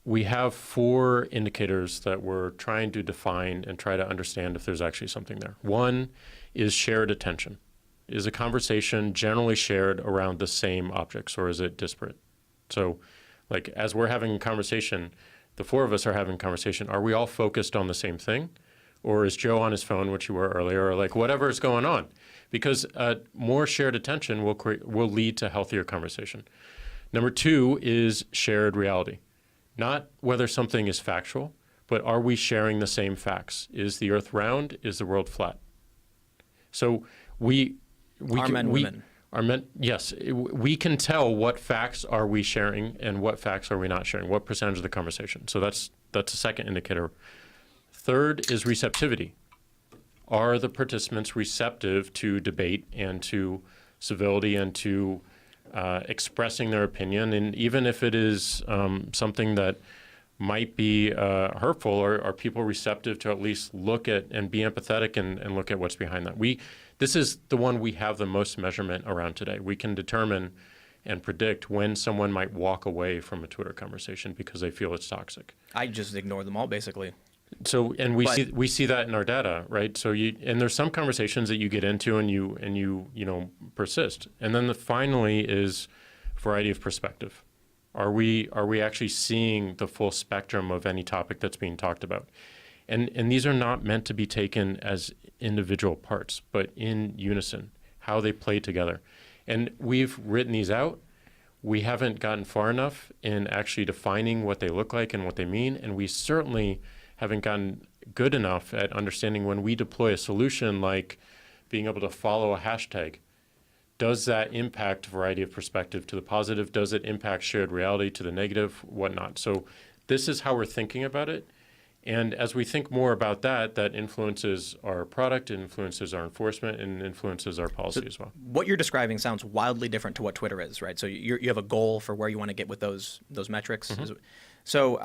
we have 4 indicators that we're trying to define and try to understand if there's actually something there. One is shared attention. Is a conversation generally shared around the same objects, or is it disparate? So, like, as we're having a conversation, the 4 of us are having a conversation, are we all focused on the same thing? Or is Joe on his phone, which you were earlier, or like whatever is going on? Because more shared attention will lead to healthier conversation. Number 2 is shared reality. Not whether something is factual, but are we sharing the same facts? Is the earth round? Is the world flat? So we yes, we can tell what facts are we sharing and what facts are we not sharing, what percentage of the conversation. So that's a second indicator. Third is receptivity. Are the participants receptive to debate and to civility and to expressing their opinion? And even if it is something that might be hurtful, are people receptive to at least look at and be empathetic and look at what's behind that? This is the one we have the most measurement around today. We can determine and predict when someone might walk away from a Twitter conversation because they feel it's toxic. I just ignore them all, basically. So, and we see that in our data, right? So and there's some conversations that you get into and you persist. And then finally is variety of perspective. Are we actually seeing the full spectrum of any topic that's being talked about? And these are not meant to be taken as individual parts, but in unison, how they play together. And we've written these out. We haven't gotten far enough in actually defining what they look like and what they mean. And we certainly haven't gotten good enough at understanding when we deploy a solution like being able to follow a hashtag, does that impact variety of perspective to the positive? Does it impact shared reality to the negative? Whatnot. So this is how we're thinking about it. And as we think more about that, that influences our product, influences our enforcement, and influences our policy as well. What you're describing sounds wildly different to what Twitter is, right? So you have a goal for where you want to get with those metrics. Mm-hmm. So